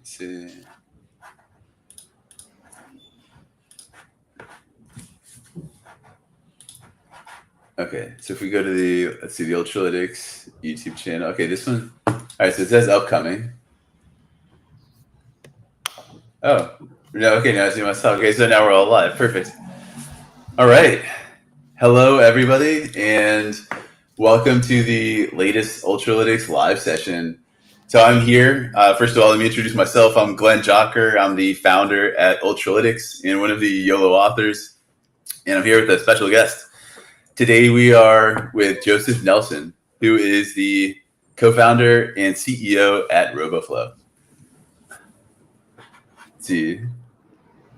see. Okay, so if we go to the, let's see, the Ultralytics YouTube channel. Okay, this one. All right, so it says upcoming. Oh, no, okay, now I see myself. Okay, so now we're all live. Perfect. All right. Hello, everybody, and welcome to the latest Ultralytics live session. So I'm here. First of all, let me introduce myself. I'm Glenn Jocker. I'm the founder at Ultralytics and one of the YOLO authors, and I'm here with a special guest. Today we are with Joseph Nelson, who is the co-founder and CEO at Roboflow. Let's see.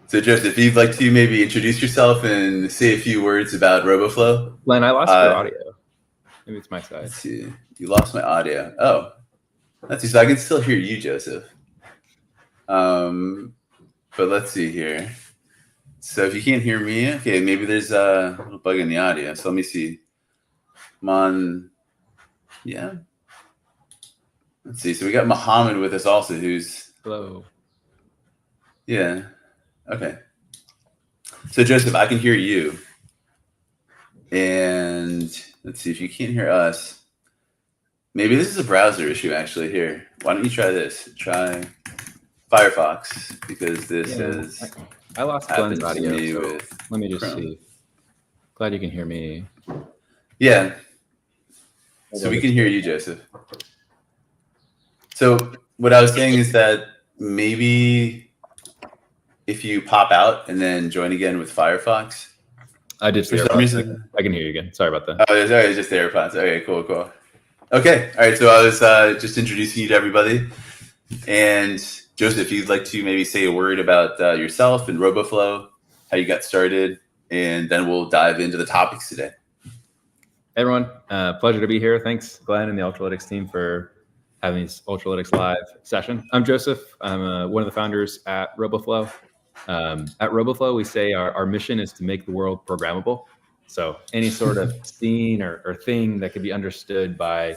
So Joseph, if you'd like to maybe introduce yourself and say a few words about Roboflow. Glenn, I lost your audio. Maybe it's my side. Let's see. You lost my audio. Oh, let's see. So I can still hear you, Joseph. But let's see here. So if you can't hear me, okay, maybe there's a little bug in the audio. So let me see. I'm on, yeah. Let's see. So we got Muhammad with us also, who's... Hello. Yeah. Okay. So Joseph, I can hear you. And let's see if you can't hear us. Maybe this is a browser issue actually here. Why don't you try this? Try Firefox, because this is... I lost Glenn's audio, so let me just Chrome. see. Glad you can hear me. Yeah. So we can hear you, Joseph. So what I was saying is that maybe if you pop out and then join again with Firefox. I did. For some reason, I can hear you again. Sorry about that. Oh, it's just the AirPods. Okay, cool. Okay, all right. So I was just introducing you to everybody, and Joseph, if you'd like to maybe say a word about yourself and Roboflow, how you got started, and then we'll dive into the topics today. Hey everyone, pleasure to be here. Thanks, Glenn and the Ultralytics team for having this Ultralytics live session. I'm Joseph. I'm one of the founders at Roboflow. At Roboflow, we say our mission is to make the world programmable. So any sort of scene or thing that could be understood by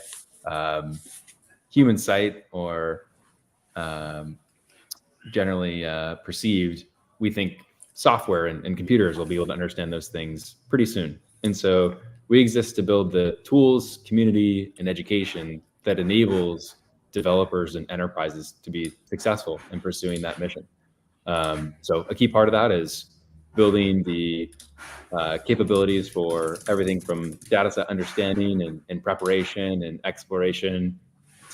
human sight or generally perceived, we think software and computers will be able to understand those things pretty soon. And so we exist to build the tools, community, and education that enables developers and enterprises to be successful in pursuing that mission. So a key part of that is building the capabilities for everything from dataset understanding and preparation and exploration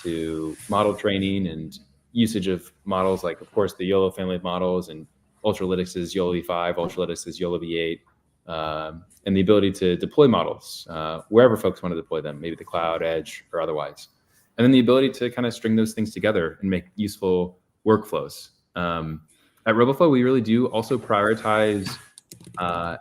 to model training and usage of models like, of course, the YOLO family of models and Ultralytics' YOLOv5, Ultralytics' YOLOv8, and the ability to deploy models wherever folks want to deploy them, maybe the cloud, edge, or otherwise. And then the ability to kind of string those things together and make useful workflows. At Roboflow, we really do also prioritize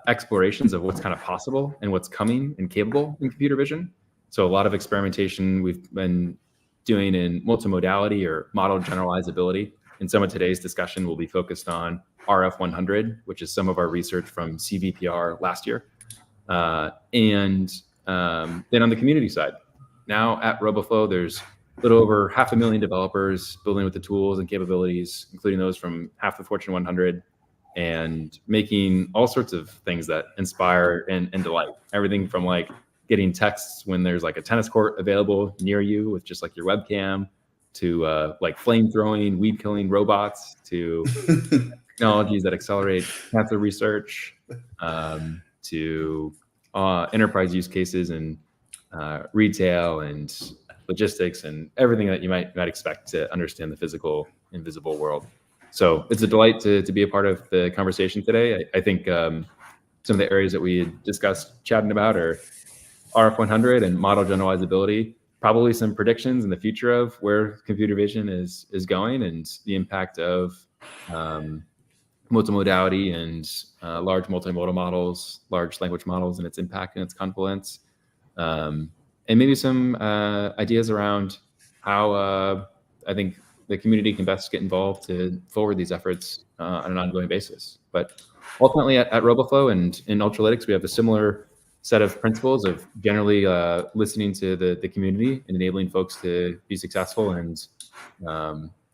explorations of what's kind of possible and what's coming and capable in computer vision. So a lot of experimentation we've been doing in multimodality or model generalizability. And some of today's discussion will be focused on RF100, which is some of our research from CVPR last year. And then on the community side, now at Roboflow, there's a little over 500,000 developers building with the tools and capabilities, including those from half the Fortune 100, and making all sorts of things that inspire and delight. Everything from like getting texts when there's like a tennis court available near you with just like your webcam, to like flame throwing, weed killing robots, to technologies that accelerate cancer research, to enterprise use cases and retail and logistics and everything that you might expect to understand the physical, invisible world. So it's a delight to be a part of the conversation today. I think some of the areas that we had discussed chatting about are RF100 and model generalizability, probably some predictions in the future of where computer vision is going and the impact of multimodality and large multimodal models, large language models, and its impact and its confluence. And maybe some ideas around how I think the community can best get involved to forward these efforts on an ongoing basis. But ultimately at Roboflow and in Ultralytics, we have a similar set of principles of generally listening to the community and enabling folks to be successful and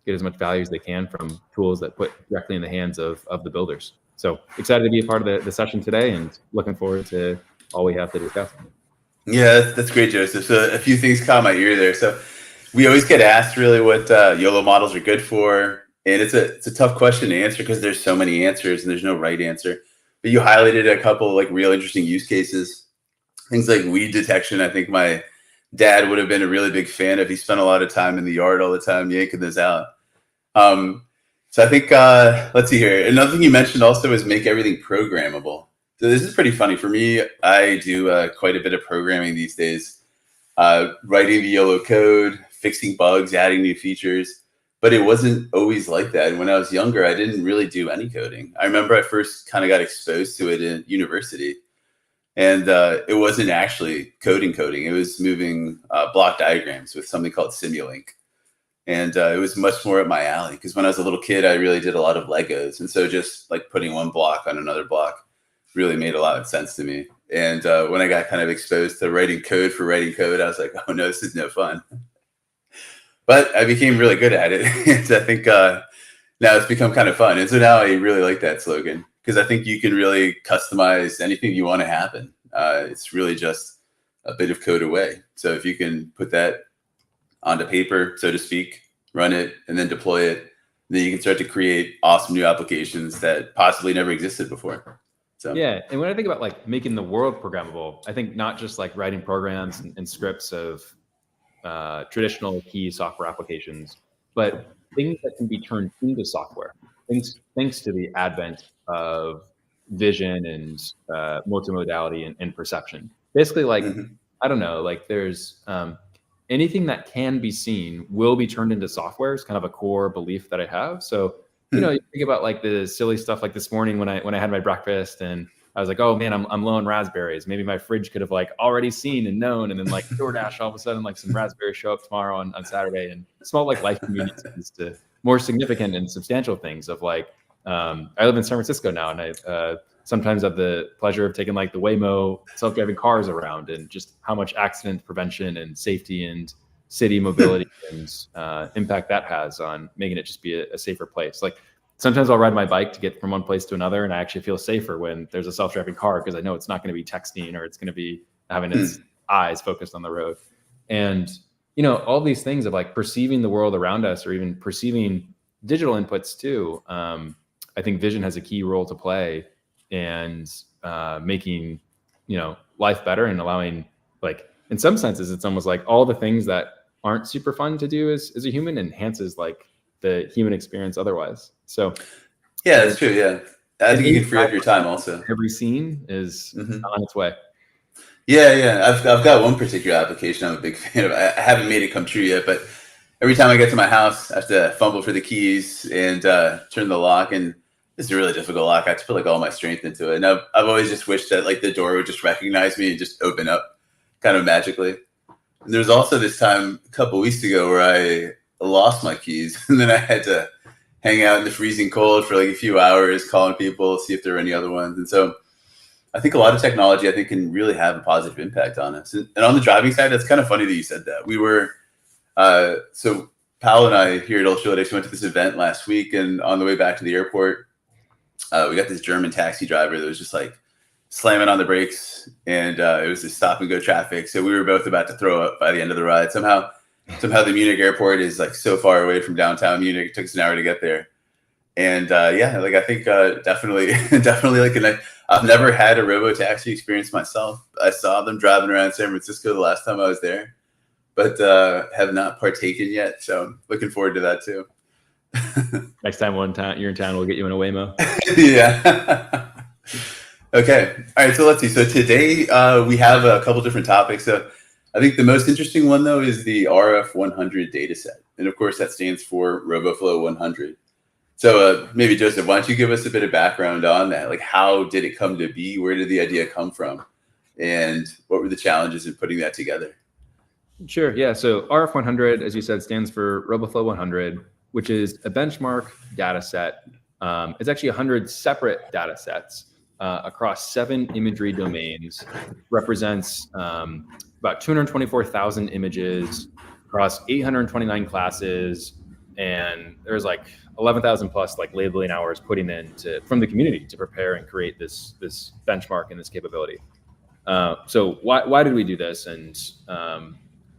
get as much value as they can from tools that put directly in the hands of the builders. So excited to be a part of the session today and looking forward to all we have to discuss. Yeah, that's great, Joseph. So a few things caught my ear there. So we always get asked really what YOLO models are good for. And it's a tough question to answer because there's so many answers and there's no right answer. But you highlighted a couple like real interesting use cases. Things like weed detection. I think my dad would have been a really big fan if he spent a lot of time in the yard all the time yanking this out. So I think, let's see here. Another thing you mentioned also is make everything programmable. So this is pretty funny. For me, I do quite a bit of programming these days, writing the YOLO code, fixing bugs, adding new features. But it wasn't always like that. And when I was younger, I didn't really do any coding. I remember I first kind of got exposed to it in university. And it wasn't actually coding. It was moving block diagrams with something called Simulink. And it was much more up my alley because when I was a little kid, I really did a lot of Legos. And so just like putting one block on another block really made a lot of sense to me. And when I got kind of exposed to writing code for writing code, I was like, oh no, this is no fun. But I became really good at it. And I think now it's become kind of fun. And so now I really like that slogan because I think you can really customize anything you want to happen. It's really just a bit of code away. So if you can put that onto paper, so to speak, run it, and then deploy it, then you can start to create awesome new applications that possibly never existed before. So yeah, and when I think about like making the world programmable, I think not just like writing programs and scripts of traditional key software applications, but things that can be turned into software. Thanks to the advent of vision and multimodality and perception. Basically, like I don't know, like there's anything that can be seen will be turned into software is kind of a core belief that I have. So, you know, you think about like the silly stuff like this morning when I had my breakfast and I was like, oh man, I'm low on raspberries. Maybe my fridge could have like already seen and known. And then like DoorDash, all of a sudden, like some raspberries show up tomorrow on Saturday, and small like life conveniences to more significant and substantial things of like, I live in San Francisco now, and I sometimes have the pleasure of taking like the Waymo self-driving cars around, and just how much accident prevention and safety and city mobility and impact that has on making it just be a safer place. Like sometimes I'll ride my bike to get from one place to another, and I actually feel safer when there's a self-driving car because I know it's not going to be texting or it's going to be having its eyes focused on the road. And, you know, all these things of like perceiving the world around us or even perceiving digital inputs too. I think vision has a key role to play and making, you know, life better and allowing, like, in some senses, it's almost like all the things that aren't super fun to do as a human enhances like the human experience otherwise. So yeah, that's true. Yeah. I think you can free up your time also. Every scene is on its way. Yeah. I've got one particular application I'm a big fan of. I haven't made it come true yet, but every time I get to my house, I have to fumble for the keys and turn the lock. And it's a really difficult lock. I have to put like all my strength into it. And I've always just wished that like the door would just recognize me and just open up kind of magically. And there was also this time a couple of weeks ago where I lost my keys, and then I had to hang out in the freezing cold for like a few hours, calling people, see if there were any other ones. And so I think a lot of technology, I think, can really have a positive impact on us. And on the driving side, that's kind of funny that you said that. We were, so Pal and I here at Ultralytics went to this event last week, and on the way back to the airport, we got this German taxi driver that was just like slamming on the brakes, and it was just stop and go traffic. So we were both about to throw up by the end of the ride. Somehow the Munich airport is like so far away from downtown Munich. It took us an hour to get there. And yeah, like I think definitely like I've never had a robo taxi experience myself. I saw them driving around San Francisco the last time I was there, but have not partaken yet. So looking forward to that too. Next time you're in town, we'll get you in a Waymo. Yeah. Okay. All right. So let's see. So today we have a couple different topics. So I think the most interesting one, though, is the RF100 dataset. And of course, that stands for Roboflow 100. So maybe, Joseph, why don't you give us a bit of background on that? Like, how did it come to be? Where did the idea come from? And what were the challenges in putting that together? Sure. Yeah. So RF100, as you said, stands for Roboflow 100, which is a benchmark data set. It's actually 100 separate data sets across 7 imagery domains, represents about 224,000 images across 829 classes, and there's like 11,000 plus like labeling hours putting in from the community to prepare and create this benchmark and this capability. So why did we do this, and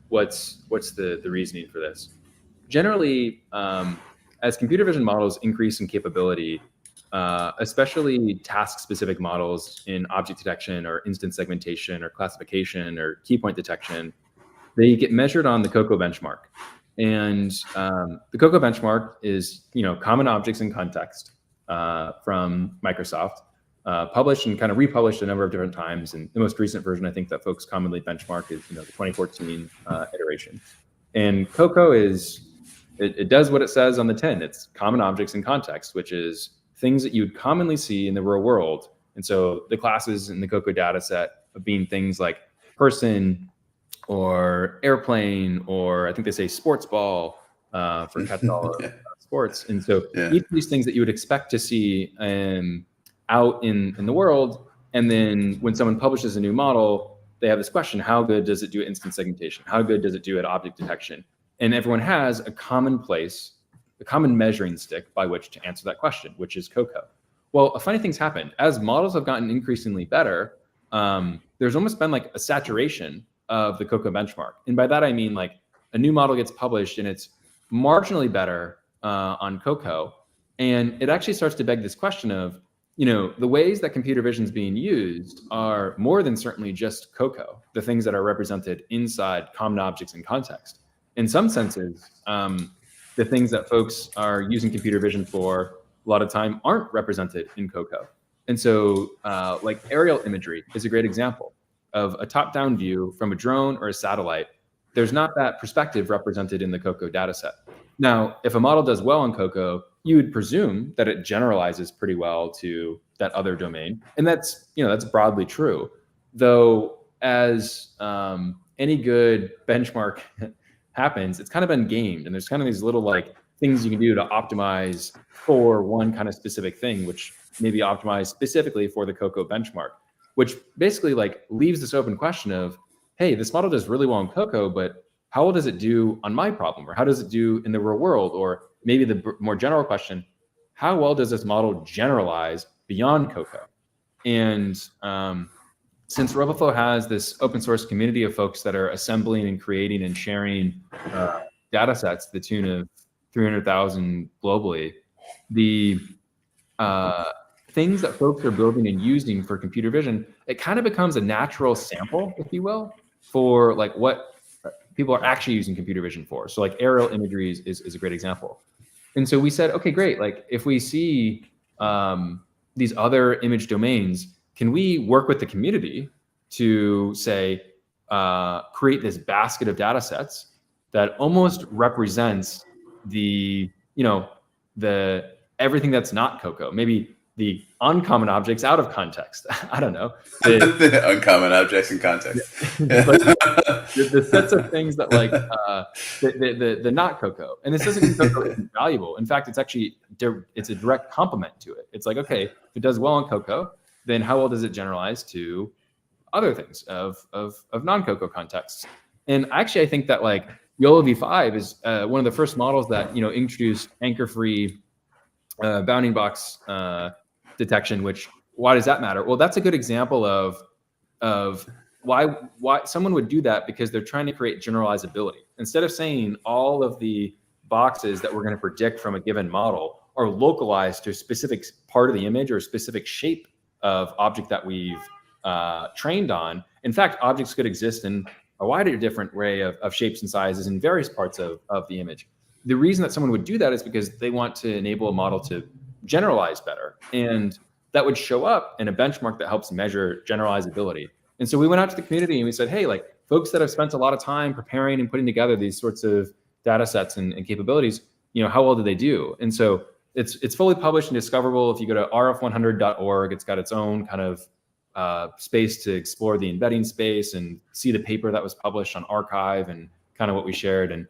what's the reasoning for this? Generally, as computer vision models increase in capability, especially task-specific models in object detection or instance segmentation or classification or key point detection, they get measured on the COCO benchmark. And the COCO benchmark is, common objects in context from Microsoft, published and kind of republished a number of different times. And the most recent version, I think, that folks commonly benchmark is, the 2014 iteration. And COCO it does what it says on the tin. It's common objects in context, which is things that you'd commonly see in the real world. And so the classes in the COCO data set of being things like person or airplane, or I think they say sports ball for catch-all sports. And so each of these things that you would expect to see out in the world. And then when someone publishes a new model, they have this question: how good does it do at instance segmentation? How good does it do at object detection? And everyone has a common place, a common measuring stick by which to answer that question, which is COCO. Well, a funny thing's happened. As models have gotten increasingly better, there's almost been like a saturation of the COCO benchmark. And by that, I mean like a new model gets published and it's marginally better on COCO. And it actually starts to beg this question of, the ways that computer vision is being used are more than certainly just COCO, the things that are represented inside common objects in context. In some senses, the things that folks are using computer vision for a lot of time aren't represented in COCO. And so like aerial imagery is a great example of a top-down view from a drone or a satellite. There's not that perspective represented in the COCO dataset. Now, if a model does well on COCO, you would presume that it generalizes pretty well to that other domain. And that's broadly true. Though as any good benchmark happens, it's kind of been gamed. And there's kind of these little like things you can do to optimize for one kind of specific thing, which may be optimized specifically for the COCO benchmark, which basically like leaves this open question of, hey, this model does really well in COCO, but how well does it do on my problem? Or how does it do in the real world? Or maybe the more general question, how well does this model generalize beyond COCO? And since Roboflow has this open source community of folks that are assembling and creating and sharing data sets to the tune of 300,000 globally, the things that folks are building and using for computer vision, it kind of becomes a natural sample, if you will, for like what people are actually using computer vision for. So like aerial imagery is a great example. And so we said, okay, great. Like if we see these other image domains, can we work with the community to say, create this basket of data sets that almost represents the everything that's not COCO, maybe the uncommon objects out of context. I don't know. The uncommon objects in context. the sets of things that like the not COCO. And this doesn't mean COCO isn't valuable. In fact, it's actually it's a direct complement to it. It's like, okay, if it does well on COCO, then how well does it generalize to other things of non-COCO contexts? And actually, I think that like YOLOv5 is one of the first models that introduced anchor-free bounding box detection. Which, why does that matter? Well, that's a good example of why someone would do that, because they're trying to create generalizability. Instead of saying all of the boxes that we're going to predict from a given model are localized to a specific part of the image or a specific shape of object that we've trained on. In fact, objects could exist in a wider different array of shapes and sizes in various parts of the image. The reason that someone would do that is because they want to enable a model to generalize better. And that would show up in a benchmark that helps measure generalizability. And so we went out to the community and we said, hey, like folks that have spent a lot of time preparing and putting together these sorts of data sets and capabilities, how well do they do? And so it's fully published and discoverable. If you go to rf100.org, it's got its own kind of space to explore the embedding space and see the paper that was published on arXiv and kind of what we shared. And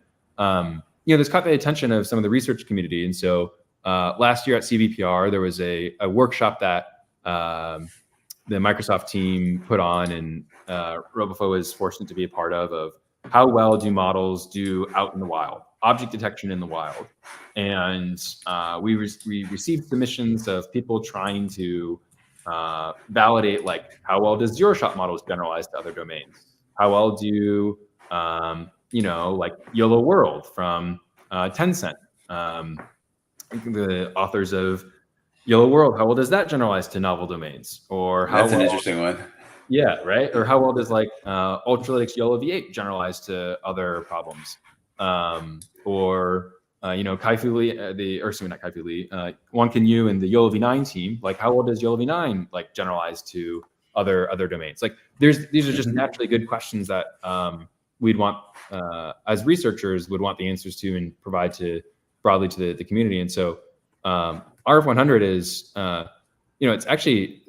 this caught the attention of some of the research community. And so last year at CVPR, there was a workshop that the Microsoft team put on, and Roboflow was fortunate to be a part of how well do models do out in the wild? object detection in the wild. And we received submissions of people trying to validate, like, how well does zero-shot models generalize to other domains? How well do, like YOLO World from Tencent, the authors of YOLO World, how well does that generalize to novel domains? Or how That's an interesting one. Yeah, right. Or how well does like Ultralytics YOLOv8 generalize to other problems? Kai-Fu Lee, not Kai-Fu Lee, Wonkin Yu and the YOLOv9 team, like how well does YOLOv9 like generalize to other domains? Like these are just naturally good questions that we'd want as researchers would want the answers to and provide broadly to the community. And so RF100 is it's actually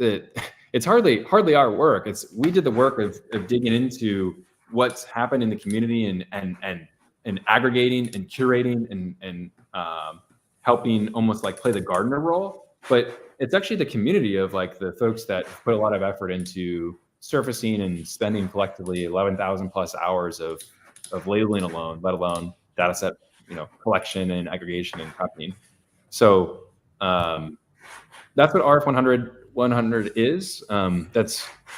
it's hardly our work. We did the work of digging into what's happened in the community and aggregating and curating and helping almost like play the gardener role. But it's actually the community of like the folks that put a lot of effort into surfacing and spending collectively 11,000 plus hours of labeling alone, let alone data set, collection and aggregation and copying. So that's what RF100 is.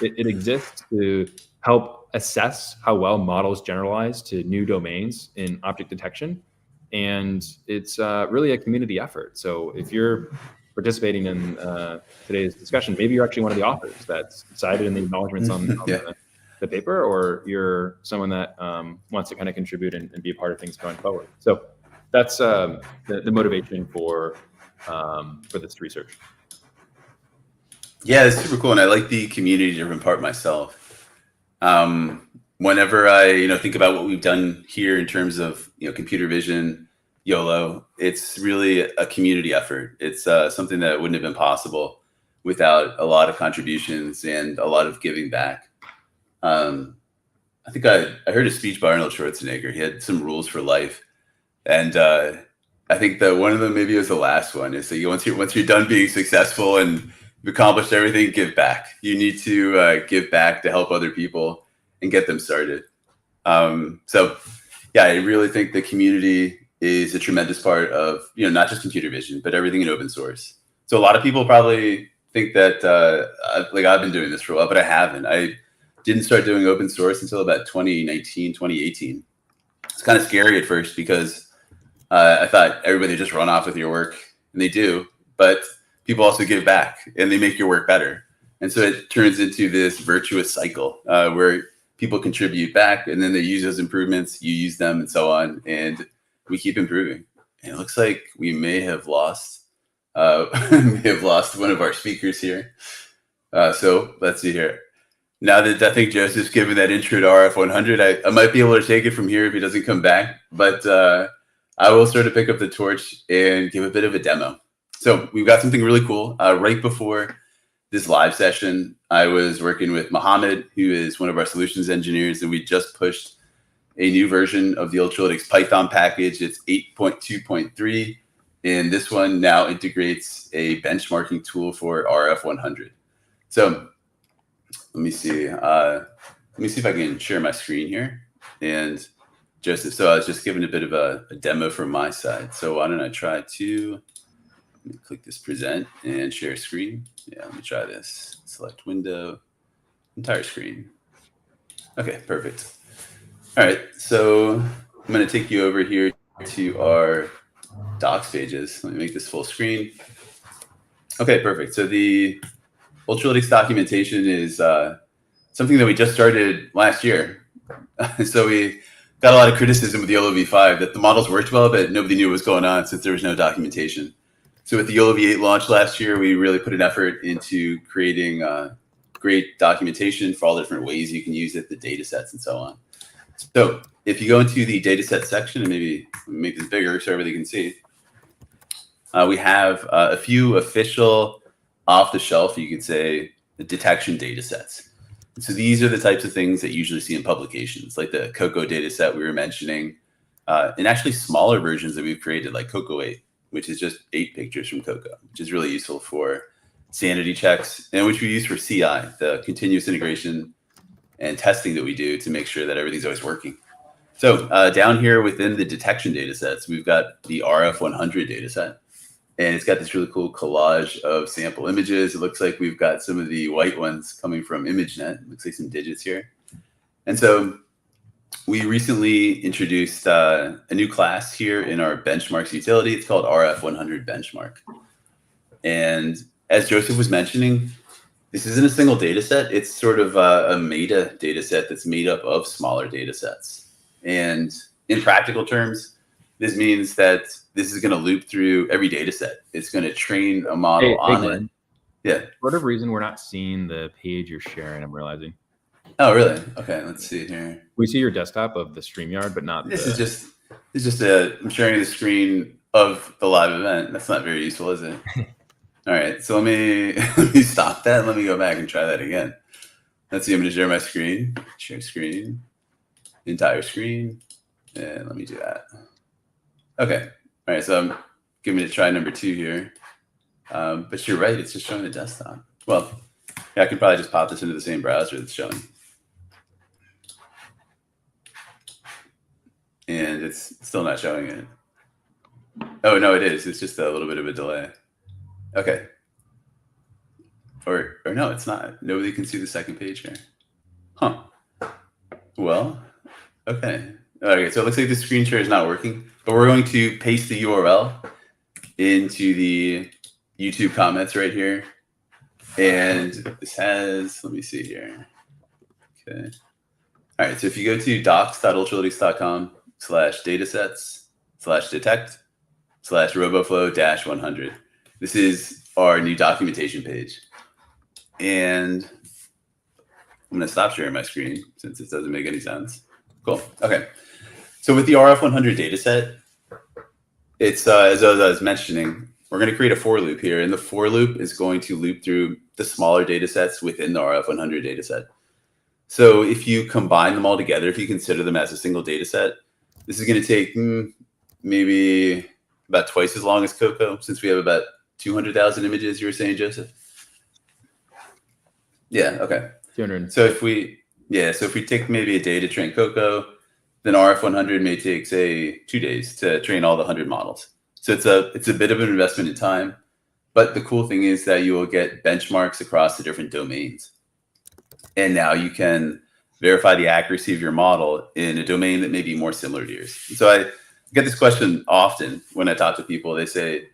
It exists to help assess how well models generalize to new domains in object detection. And it's really a community effort. So if you're participating in today's discussion, maybe you're actually one of the authors that's cited in the acknowledgements on the paper, or you're someone that wants to kind of contribute and be a part of things going forward. So that's the motivation for this research. Yeah, it's super cool, and I like the community-driven part myself. Whenever I think about what we've done here in terms of computer vision, YOLO, it's really a community effort. It's something that wouldn't have been possible without a lot of contributions and a lot of giving back. I think I heard a speech by Arnold Schwarzenegger. He had some rules for life, and I think that one of them, maybe it was the last one, is that once you're done being successful and you've accomplished everything, give back. You need to give back to help other people and get them started. So yeah, I really think the community is a tremendous part of not just computer vision, but everything in open source. So a lot of people probably think that I've been doing this for a while, but I haven't. I didn't start doing open source until about 2019, 2018. It's kind of scary at first because I thought everybody just run off with your work, and they do, but people also give back and they make your work better. And so it turns into this virtuous cycle where people contribute back and then they use those improvements, you use them, and so on. And we keep improving. And it looks like we may have lost one of our speakers here. So let's see here. Now that I think Joseph's given that intro to RF100, I might be able to take it from here if he doesn't come back. But I will sort of pick up the torch and give a bit of a demo. So we've got something really cool. Right before this live session, I was working with Mohammed, who is one of our solutions engineers, and we just pushed a new version of the Ultralytics Python package. It's 8.2.3, and this one now integrates a benchmarking tool for RF100. So let me see. Let me see if I can share my screen here. And Joseph, so I was just giving a bit of a demo from my side. So why don't I try to click this present and share screen. Yeah, let me try this. Select window, entire screen. Okay, perfect. All right, so I'm going to take you over here to our docs pages. Let me make this full screen. Okay, perfect. So the Ultralytics documentation is something that we just started last year. So we got a lot of criticism with the YOLOv5 that the models worked well, but nobody knew what was going on since there was no documentation. So with the YOLOv8 launch last year, we really put an effort into creating great documentation for all the different ways you can use it, the data sets and so on. So if you go into the dataset section, and maybe make this bigger so everybody can see, we have a few official off-the-shelf, you could say, the detection data sets. So these are the types of things that you usually see in publications, like the COCO data set we were mentioning, and actually smaller versions that we've created, like COCO8, which is just 8 pictures from COCO, which is really useful for sanity checks, and which we use for CI, the continuous integration and testing that we do to make sure that everything's always working. So down here within the detection data sets, we've got the RF100 data set. And it's got this really cool collage of sample images. It looks like we've got some of the white ones coming from ImageNet. It looks like some digits here. And so we recently introduced a new class here in our benchmarks utility. It's called RF100 benchmark. And as Joseph was mentioning, this isn't a single data set. It's sort of a meta data set that's made up of smaller data sets. And in practical terms, this means that this is going to loop through every data set. It's going to train a model on it. Yeah. For whatever reason, we're not seeing the page you're sharing, I'm realizing. Oh, really? Okay, let's see here. We see your desktop of the StreamYard, but not this is just I'm sharing the screen of the live event. That's not very useful, is it? All right, so let me stop that and let me go back and try that again. Let's see, I'm going to share my screen. Share screen. Entire screen. And let me do that. Okay. All right. So I'm giving it a try number 2 here. But you're right. It's just showing the desktop. Well, yeah, I could probably just pop this into the same browser that's showing. And it's still not showing it. Oh, no, it is. It's just a little bit of a delay. Okay. Or no, it's not. Nobody can see the second page here. Huh. Well, okay. Okay, so it looks like the screen share is not working, but we're going to paste the URL into the YouTube comments right here. And this has, let me see here. Okay. All right, so if you go to docs.ultralytics.com/datasets/detect/roboflow-100, this is our new documentation page. And I'm going to stop sharing my screen since it doesn't make any sense. Cool. Okay. So with the RF100 dataset, it's as I was mentioning, we're going to create a for loop here, and the for loop is going to loop through the smaller datasets within the RF100 dataset. So if you combine them all together, if you consider them as a single dataset, this is going to take maybe about twice as long as Cocoa, since we have about 200,000 images. You were saying, Joseph? Yeah. Okay. 200. So if we take maybe a day to train Cocoa, then RF100 may take, say, 2 days to train all the 100 models. So it's a bit of an investment in time, but the cool thing is that you will get benchmarks across the different domains. And now you can verify the accuracy of your model in a domain that may be more similar to yours. So I get this question often when I talk to people. They say,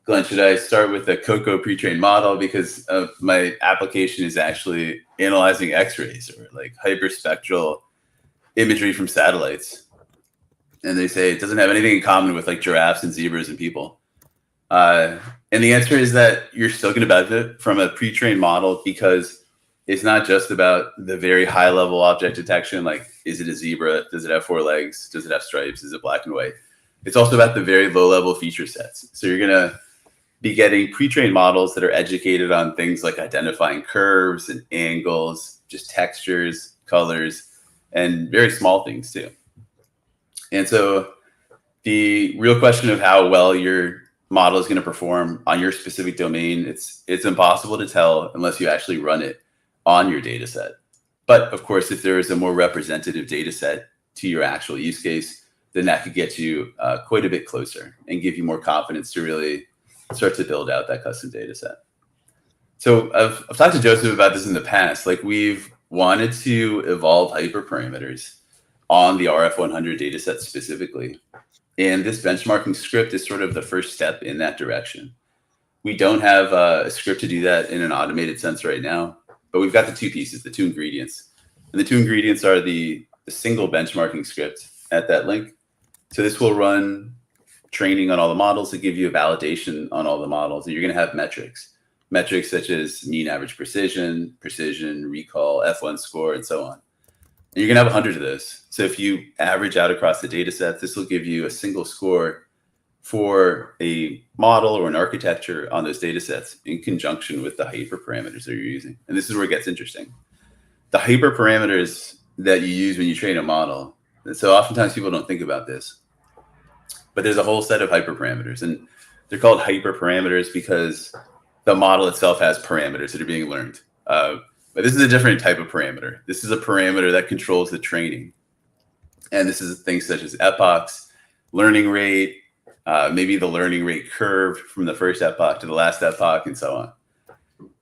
Glenn, should I start with a Cocoa pre-trained model because my application is actually analyzing X-rays or like hyperspectral imagery from satellites? And they say it doesn't have anything in common with like giraffes and zebras and people. And the answer is that you're still going to benefit from a pre-trained model because it's not just about the very high level object detection. Like, is it a zebra? Does it have 4 legs? Does it have stripes? Is it black and white? It's also about the very low level feature sets. So you're going to be getting pre-trained models that are educated on things like identifying curves and angles, just textures, colors, and very small things too. And so the real question of how well your model is going to perform on your specific domain, it's impossible to tell unless you actually run it on your data set. But of course, if there is a more representative data set to your actual use case, then that could get you quite a bit closer and give you more confidence to really start to build out that custom data set. So I've talked to Joseph about this in the past. Like, we've wanted to evolve hyperparameters on the RF100 dataset specifically. And this benchmarking script is sort of the first step in that direction. We don't have a script to do that in an automated sense right now, but we've got the 2 pieces, the 2 ingredients. And the 2 ingredients are the single benchmarking script at that link. So this will run training on all the models to give you a validation on all the models. And you're going to have metrics such as mean average precision, recall, F1 score, and so on. And you're going to have 100 of those. So if you average out across the data set, this will give you a single score for a model or an architecture on those data sets in conjunction with the hyperparameters that you're using. And this is where it gets interesting. The hyperparameters that you use when you train a model. And so oftentimes people don't think about this, but there's a whole set of hyperparameters, and they're called hyperparameters because the model itself has parameters that are being learned. But this is a different type of parameter. This is a parameter that controls the training. And this is things such as epochs, learning rate, maybe the learning rate curve from the first epoch to the last epoch, and so on.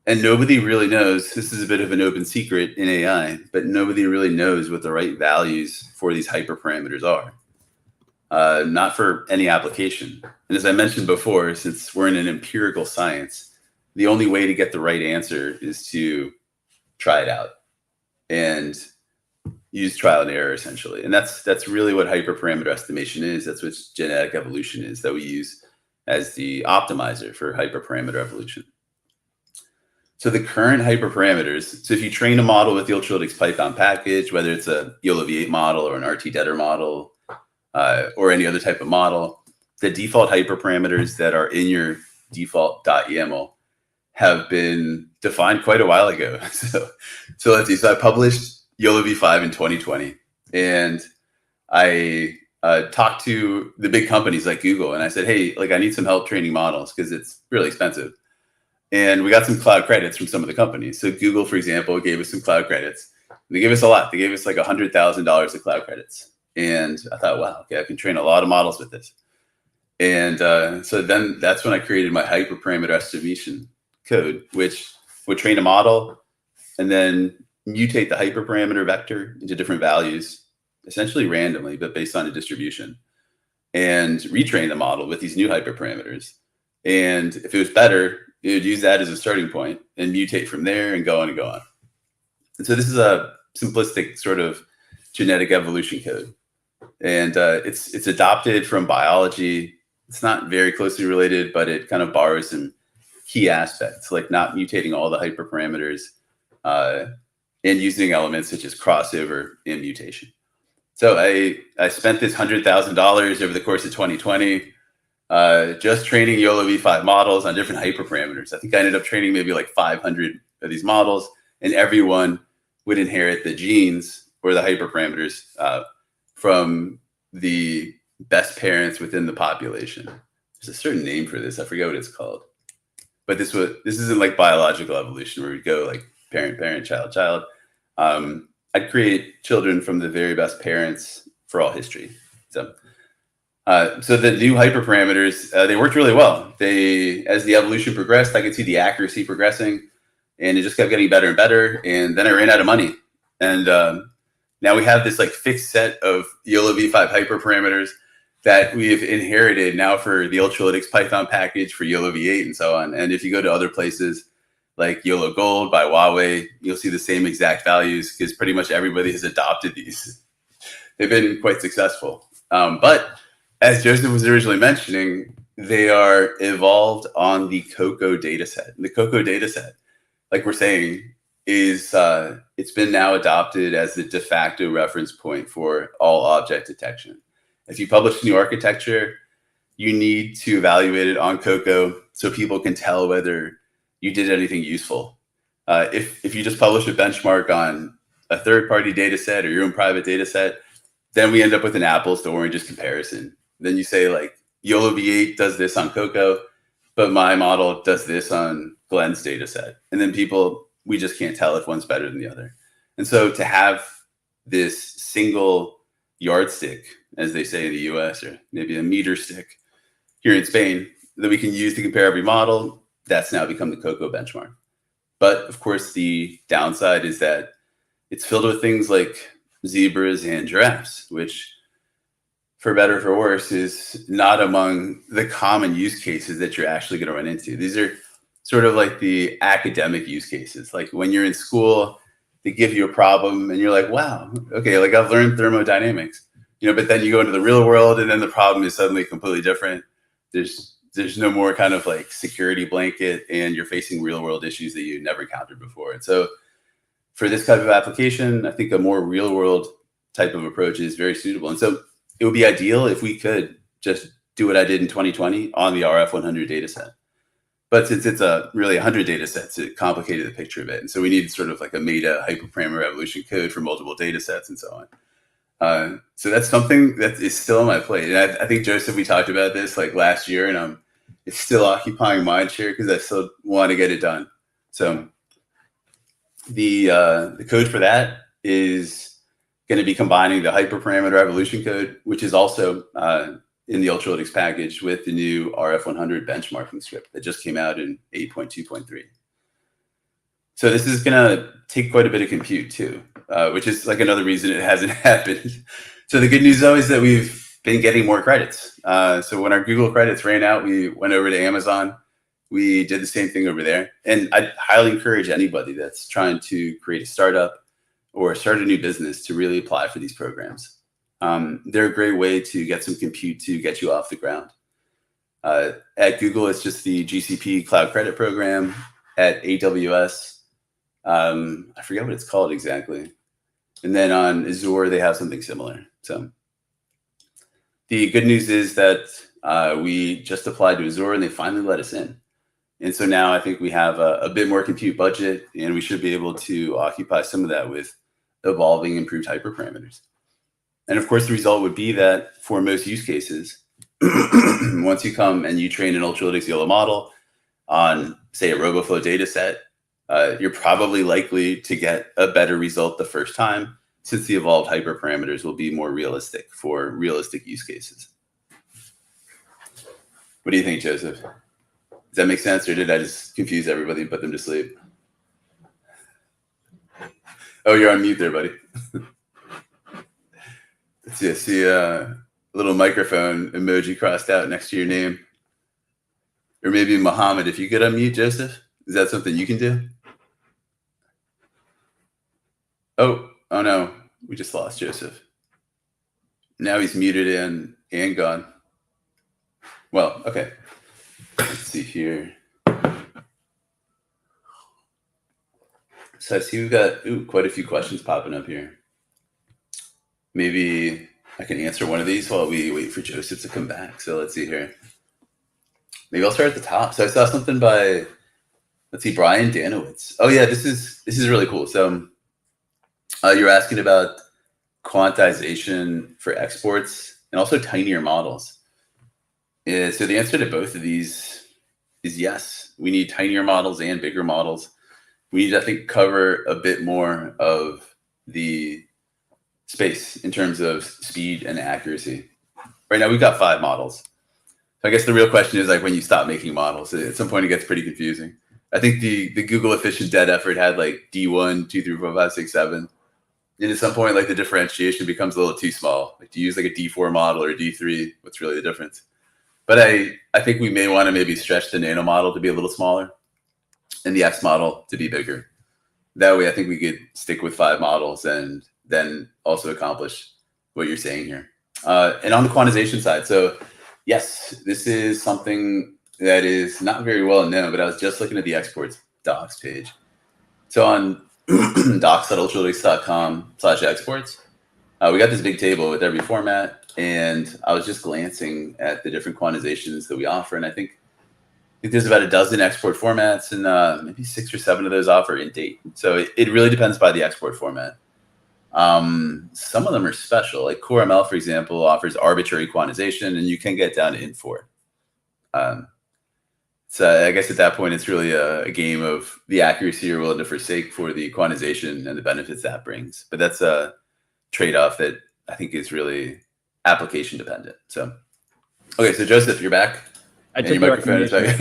And nobody really knows, this is a bit of an open secret in AI, but nobody really knows what the right values for these hyperparameters are. Not for any application. And as I mentioned before, since we're in an empirical science, the only way to get the right answer is to try it out and use trial and error, essentially. And that's really what hyperparameter estimation is. That's what genetic evolution is, that we use as the optimizer for hyperparameter evolution. So the current hyperparameters, so if you train a model with the Ultralytics Python package, whether it's a YOLOv8 model or an RT-DETR model, or any other type of model, the default hyperparameters that are in your default.yaml have been defined quite a while ago. So let's see. So I published YOLOv5 in 2020, and I talked to the big companies like Google, and I said, hey, like I need some help training models because it's really expensive. And we got some cloud credits from some of the companies. So Google, for example, gave us some cloud credits. And they gave us a lot. They gave us like $100,000 of cloud credits. And I thought, wow, okay, I can train a lot of models with this. And so then that's when I created my hyperparameter estimation code, which would train a model and then mutate the hyperparameter vector into different values, essentially randomly, but based on a distribution, and retrain the model with these new hyperparameters. And if it was better, it would use that as a starting point and mutate from there and go on and go on. And so this is a simplistic sort of genetic evolution code. And it's adopted from biology. It's not very closely related, but it kind of borrows some key aspects, like not mutating all the hyperparameters and using elements such as crossover and mutation. So I spent this $100,000 over the course of 2020 just training YOLOv5 models on different hyperparameters. I think I ended up training maybe like 500 of these models, and everyone would inherit the genes or the hyperparameters from the best parents within the population. There's a certain name for this. I forget what it's called. But this isn't like biological evolution where we go like parent, parent, child, child. I'd create children from the very best parents for all history. So the new hyperparameters, they worked really well. As the evolution progressed, I could see the accuracy progressing, and it just kept getting better and better. And then I ran out of money. And now we have this like fixed set of YOLOv5 hyperparameters that we've inherited now for the Ultralytics Python package for YOLOv8 and so on. And if you go to other places like YOLO Gold by Huawei, you'll see the same exact values because pretty much everybody has adopted these. They've been quite successful. But as Joseph was originally mentioning, they are evolved on the COCO dataset. And the COCO dataset, like we're saying, is it's been now adopted as the de facto reference point for all object detection. If you publish new architecture, you need to evaluate it on COCO so people can tell whether you did anything useful. If you just publish a benchmark on a third-party data set or your own private data set, then we end up with an apples to oranges comparison. Then you say like YOLOv8 does this on COCO, but my model does this on Glenn's data set. And then we just can't tell if one's better than the other. And so to have this single yardstick, as they say in the US, or maybe a meter stick here in Spain, that we can use to compare every model, that's now become the COCO benchmark. But of course, the downside is that it's filled with things like zebras and giraffes, which, for better or for worse, is not among the common use cases that you're actually going to run into. These are sort of like the academic use cases. Like when you're in school, they give you a problem and you're like, wow, okay, like I've learned thermodynamics, but then you go into the real world and then the problem is suddenly completely different. There's no more kind of like security blanket, and you're facing real world issues that you never encountered before. And so for this type of application, I think a more real world type of approach is very suitable. And so it would be ideal if we could just do what I did in 2020 on the RF100 data set. But since it's really 100 data sets, it complicated the picture a bit. And so we need sort of like a meta hyperparameter evolution code for multiple data sets and so on. So that's something that is still on my plate. And I think, Joseph, we talked about this like last year, and it's still occupying mind share because I still want to get it done. So the code for that is going to be combining the hyperparameter evolution code, which is also in the Ultralytics package, with the new RF100 benchmarking script that just came out in 8.2.3. So this is going to take quite a bit of compute too, which is like another reason it hasn't happened. So the good news though is that we've been getting more credits. So when our Google credits ran out, we went over to Amazon. We did the same thing over there. And I'd highly encourage anybody that's trying to create a startup or start a new business to really apply for these programs. They're a great way to get some compute to get you off the ground. At Google, it's just the GCP Cloud Credit Program. At AWS, I forget what it's called exactly. And then on Azure, they have something similar. So the good news is that we just applied to Azure and they finally let us in. And so now I think we have a bit more compute budget, and we should be able to occupy some of that with evolving improved hyperparameters. And of course, the result would be that for most use cases, once you come and you train an Ultralytics YOLO model on, say, a Roboflow dataset, you're probably likely to get a better result the first time, since the evolved hyperparameters will be more realistic for realistic use cases. What do you think, Joseph? Does that make sense, or did I just confuse everybody and put them to sleep? Oh, you're on mute there, buddy. Let's see, I see a little microphone emoji crossed out next to your name. Or maybe Muhammad, if you could unmute Joseph. Is that something you can do? Oh no, we just lost Joseph. Now he's muted and gone. Well, okay. Let's see here. So I see we've got quite a few questions popping up here. Maybe I can answer one of these while we wait for Joseph to come back. So let's see here. Maybe I'll start at the top. So I saw something by, let's see, Brian Danowitz. Oh yeah, this is really cool. So you're asking about quantization for exports and also tinier models. So the answer to both of these is yes. We need tinier models and bigger models. We need to, I think, cover a bit more of the space in terms of speed and accuracy. Right now we've got 5 models. So I guess the real question is, like, when you stop making models, at some point it gets pretty confusing. I think the Google efficient dev effort had like D1, 2, 3, 4, 5, 6, 7. And at some point, like, the differentiation becomes a little too small. Like, to use like a D4 model or a D3, what's really the difference? But I think we may want to maybe stretch the nano model to be a little smaller and the X model to be bigger. That way, I think we could stick with 5 models and then also accomplish what you're saying here. And on the quantization side, so yes, this is something that is not very well known, but I was just looking at the exports docs page. So on docs.ultralytics.com/exports, we got this big table with every format. And I was just glancing at the different quantizations that we offer. And I think there's about a dozen export formats, and maybe 6 or 7 of those offer in date. So it really depends by the export format. Some of them are special. Like CoreML, for example, offers arbitrary quantization, and you can get down to int4. So I guess at that point, it's really a game of the accuracy you're willing to forsake for the quantization and the benefits that brings. But that's a trade-off that I think is really application dependent. So, okay, so Joseph, you're back. I took your recommendation.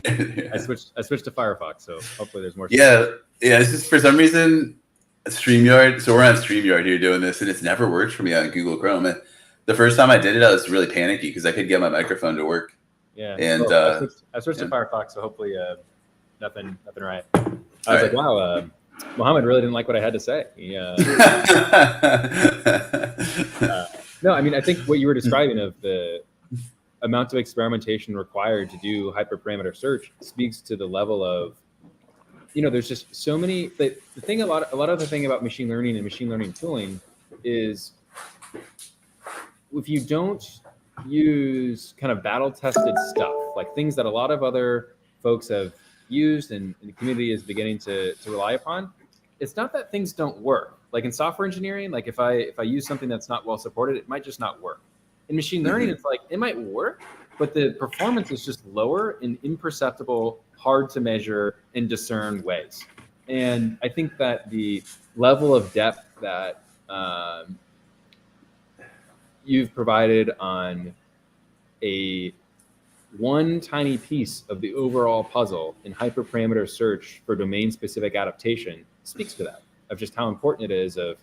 I switched to Firefox, so hopefully there's more. Yeah. This is, for some reason, StreamYard. So we're on StreamYard here doing this, and it's never worked for me on Google Chrome. And the first time I did it, I was really panicky because I couldn't get my microphone to work. Yeah. And I switched to Firefox, so hopefully nothing right. I was like, wow, Mohammed really didn't like what I had to say. No, I mean, I think what you were describing of the amount of experimentation required to do hyperparameter search speaks to the level of, there's just so many. The thing, a lot of the thing about machine learning and machine learning tooling is, if you don't use kind of battle tested stuff, like things that a lot of other folks have used and the community is beginning to rely upon, it's not that things don't work. Like in software engineering, like if I use something that's not well supported, it might just not work. In machine learning, it's like it might work, but the performance is just lower in imperceptible, hard to measure and discern ways. And I think that the level of depth that you've provided on one tiny piece of the overall puzzle in hyperparameter search for domain-specific adaptation speaks to that, of just how important it is of,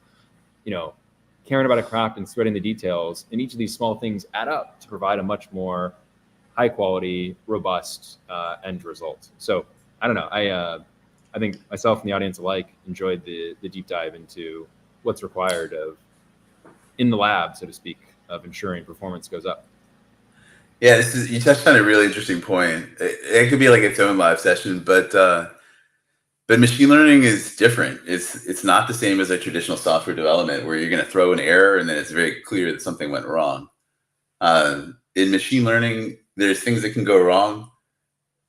caring about a craft and sweating the details. And each of these small things add up to provide a much more high quality, robust end result. So I don't know. I think myself and the audience alike enjoyed the deep dive into what's required in the lab, so to speak, of ensuring performance goes up. Yeah, you touched on a really interesting point. It could be like its own live session, but machine learning is different. It's not the same as a traditional software development where you're going to throw an error and then it's very clear that something went wrong. In machine learning, there's things that can go wrong,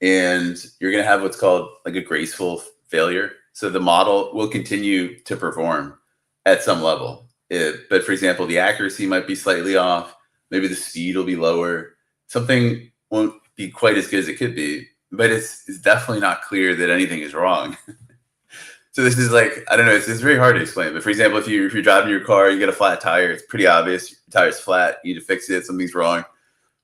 and you're going to have what's called like a graceful failure. So the model will continue to perform at some level. But for example, the accuracy might be slightly off. Maybe the speed will be lower. Something won't be quite as good as it could be, but it's definitely not clear that anything is wrong. So this is like, I don't know, it's very hard to explain. But for example, if you're driving your car, you get a flat tire, it's pretty obvious. Your tire's flat, you need to fix it, something's wrong.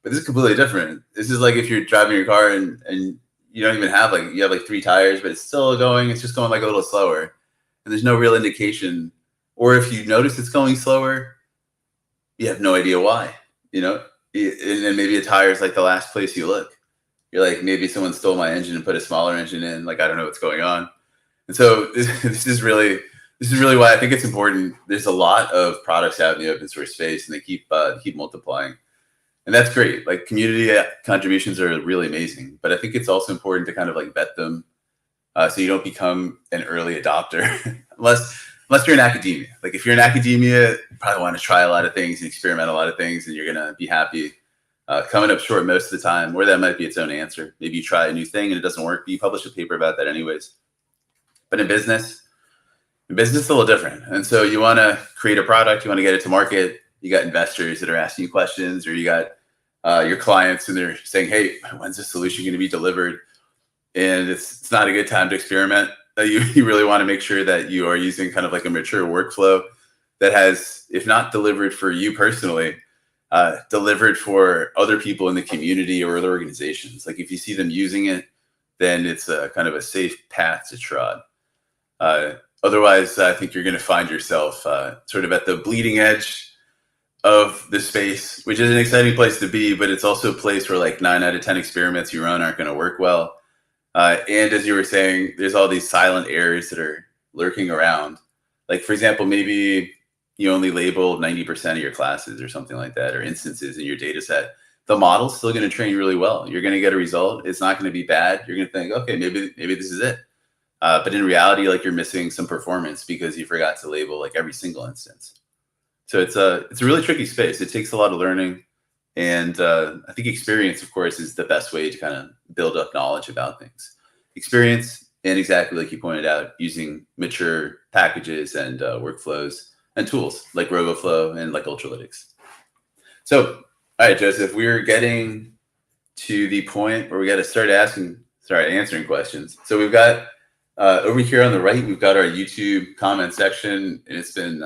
But this is completely different. This is like if you're driving your car and you don't even have you have 3 tires, but it's still going, it's just going like a little slower. And there's no real indication. Or if you notice it's going slower, you have no idea why, And then maybe a tire is like the last place you look. You're like, maybe someone stole my engine and put a smaller engine in. Like, I don't know what's going on. And so this is really why I think it's important. There's a lot of products out in the open source space, and they keep multiplying, and that's great. Like, community contributions are really amazing, but I think it's also important to kind of like vet them, so you don't become an early adopter, unless you're in academia. Like, if you're in academia, you probably want to try a lot of things and experiment a lot of things, and you're gonna be happy. Coming up short most of the time, or that might be its own answer. Maybe you try a new thing and it doesn't work, but you publish a paper about that anyways. But in business, it's a little different. And so you want to create a product, you want to get it to market. You got investors that are asking you questions, or you got your clients and they're saying, hey, when's this solution going to be delivered? And it's not a good time to experiment. You really want to make sure that you are using kind of like a mature workflow that has, if not delivered for you personally, delivered for other people in the community or other organizations. Like, if you see them using it, then it's a kind of a safe path to trod. Otherwise, I think you're going to find yourself sort of at the bleeding edge of the space, which is an exciting place to be, but it's also a place where like 9 out of 10 experiments you run aren't going to work well. And as you were saying, there's all these silent errors that are lurking around. Like, for example, maybe you only label 90% of your classes or something like that, or instances in your data set. The model's still going to train really well. You're going to get a result. It's not going to be bad. You're going to think, okay, maybe this is it. But in reality, like, you're missing some performance because you forgot to label like every single instance. So it's a really tricky space. It takes a lot of learning. And I think experience, of course, is the best way to kind of build up knowledge about things. Experience, and exactly like you pointed out, using mature packages and workflows and tools like Roboflow and like Ultralytics. So, all right, Joseph, we're getting to the point where we got to start answering questions. So we've got over here on the right, we've got our YouTube comment section, and it's been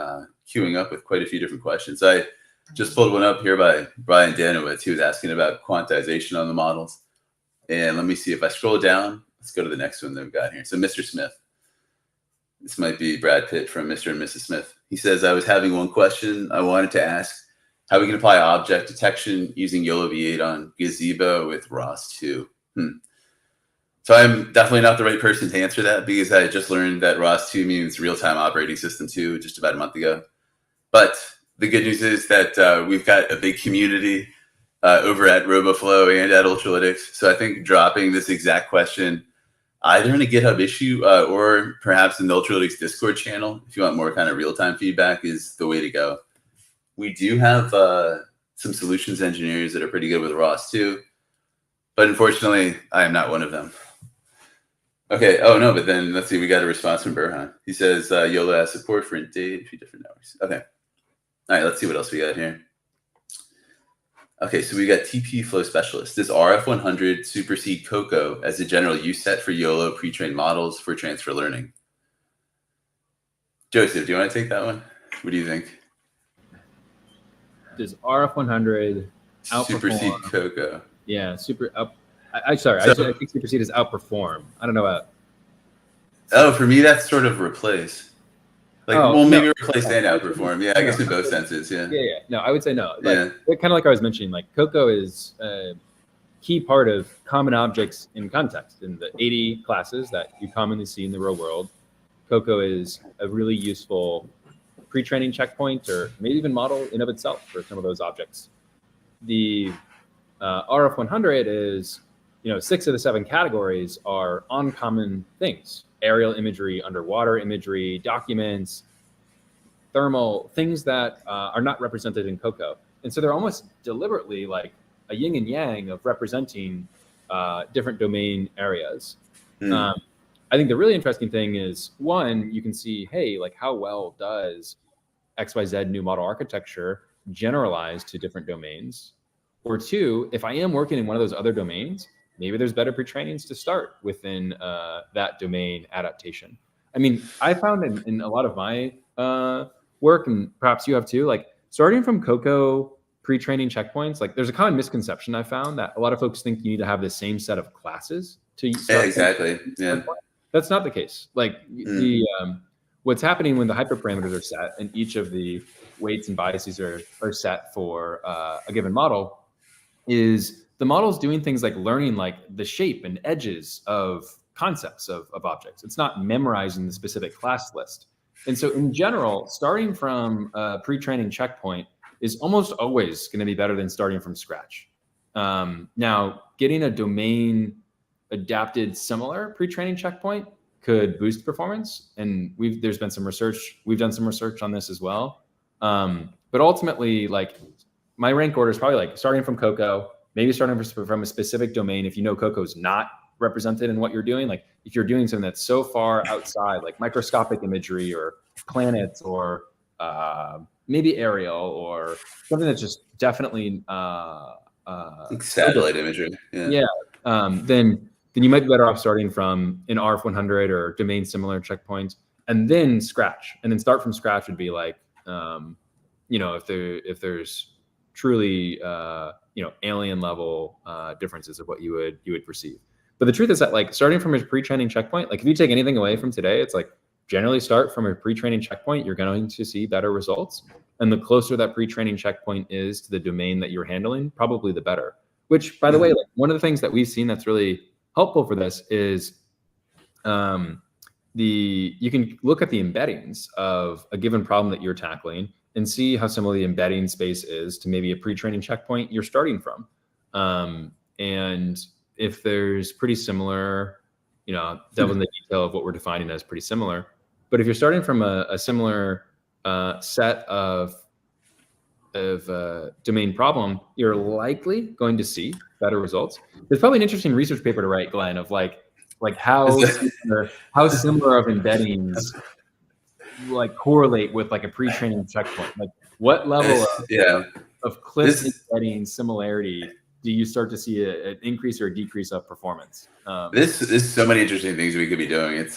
queuing up with quite a few different questions. I just pulled one up here by Brian Danowitz. He was asking about quantization on the models. And let me see if I scroll down. Let's go to the next one that we've got here. So Mr. Smith. This might be Brad Pitt from Mr. and Mrs. Smith. He says, I was having one question. I wanted to ask how we can apply object detection using YOLOv8 on Gazebo with ROS2. So I'm definitely not the right person to answer that, because I just learned that ROS2 means real-time operating system 2 just about a month ago. But the good news is that we've got a big community over at Roboflow and at Ultralytics. So I think dropping this exact question either in a GitHub issue or perhaps in the Ultralytics Discord channel, if you want more kind of real-time feedback, is the way to go. We do have some solutions engineers that are pretty good with ROS2, but unfortunately, I am not one of them. Okay. Oh, no, but then let's see. We got a response from Burhan. He says, YOLO has support for int date, a few different networks. Okay. All right, let's see what else we got here. Okay, so we got TP Flow Specialist. Does RF100 supersede Cocoa as a general use set for YOLO pre-trained models for transfer learning? Joseph, do you want to take that one? What do you think? does RF100 Supersede outperform? Cocoa. Yeah, I think supersede is outperform. I don't know what. Oh, for me, that's sort of replace. Like, well, maybe replace and outperform. Yeah, I guess in both senses. Yeah. Yeah. No, I would say no. Like, Yeah. kind of like I was mentioning, like Cocoa is a key part of common objects in context. In the 80 classes that you commonly see in the real world, Cocoa is a really useful pre-training checkpoint, or maybe even model in of itself for some of those objects. The RF100 is, 6 of the 7 categories are uncommon things: aerial imagery, underwater imagery, documents, thermal, things that are not represented in Cocoa. And so they're almost deliberately like a yin and yang of representing different domain areas. I think the really interesting thing is, one, you can see, hey, like how well does XYZ new model architecture generalize to different domains? Or two, if I am working in one of those other domains, maybe there's better pre-trainings to start within that domain adaptation. I mean, I found in a lot of my work, and perhaps you have too, like starting from Cocoa pre-training checkpoints, like there's a common misconception I found that a lot of folks think you need to have the same set of classes to start. Exactly. Yeah. That's not the case. Like the what's happening when the hyperparameters are set and each of the weights and biases are set for a given model is the model's doing things like learning like the shape and edges of concepts of objects. It's not memorizing the specific class list. And so in general, starting from a pre-training checkpoint is almost always going to be better than starting from scratch. Now, getting a domain adapted similar pre-training checkpoint could boost performance. And there's been some research. We've done some research on this as well. But ultimately, like my rank order is probably like starting from Cocoa, maybe starting from a specific domain. If you know Cocoa is not represented in what you're doing, like if you're doing something that's so far outside, like microscopic imagery or planets or maybe aerial or something that's just definitely like satellite imagery. Yeah. Then you might be better off starting from an RF100 or domain similar checkpoints and then scratch. And then start from scratch would be like, if there's truly alien level differences of what you would perceive. But the truth is that like starting from a pre-training checkpoint, like if you take anything away from today, it's like generally start from a pre-training checkpoint, you're going to see better results. And the closer that pre-training checkpoint is to the domain that you're handling, probably the better. Which, by the way, like one of the things that we've seen that's really helpful for this is you can look at the embeddings of a given problem that you're tackling and see how similar the embedding space is to maybe a pre-training checkpoint you're starting from. And if there's pretty similar, devil in the detail of what we're defining as pretty similar. But if you're starting from a similar set of domain problem, you're likely going to see better results. There's probably an interesting research paper to write, Glenn, of like how similar of embeddings like correlate with like a pre-training checkpoint. Like what level of cliff embedding similarity do you start to see an increase or a decrease of performance? There's so many interesting things we could be doing. It's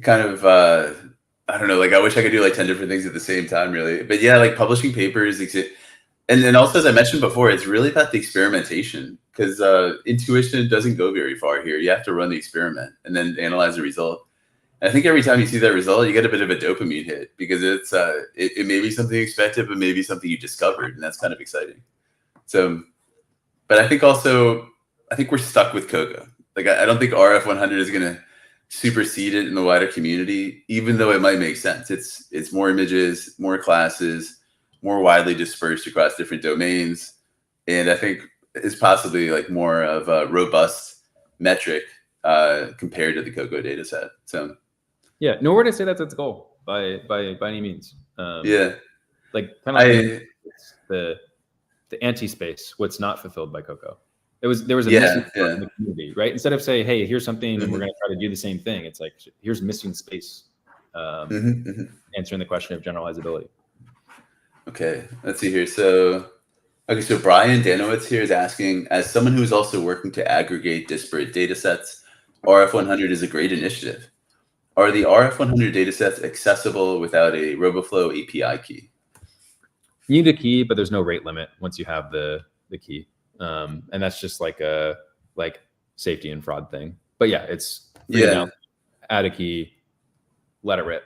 kind of I don't know, like I wish I could do like 10 different things at the same time, really. But yeah, like publishing papers, and then also, as I mentioned before, it's really about the experimentation, because intuition doesn't go very far here. You have to run the experiment and then analyze the result. And I think every time you see that result, you get a bit of a dopamine hit, because it's it may be something expected, but maybe something you discovered, and that's kind of exciting. So, but I think we're stuck with Cocoa. Like I don't think RF100 is going to supersede it in the wider community, even though it might make sense. It's more images, more classes, more widely dispersed across different domains, and I think it's possibly like more of a robust metric compared to the Cocoa data set. So yeah, nowhere to say that's its goal by any means. Like kind of the anti-space, what's not fulfilled by Cocoa. There was a missing part in the community, right? Instead of say, hey, here's something and we're going to try to do the same thing, it's like, here's missing space, answering the question of generalizability. Okay, let's see here. So Brian Danowitz here is asking, as someone who's also working to aggregate disparate data sets, RF100 is a great initiative. Are the RF100 data sets accessible without a Roboflow API key? You need a key, but there's no rate limit once you have the key. And that's just like a safety and fraud thing. But yeah, it's free to download, add a key, let it rip.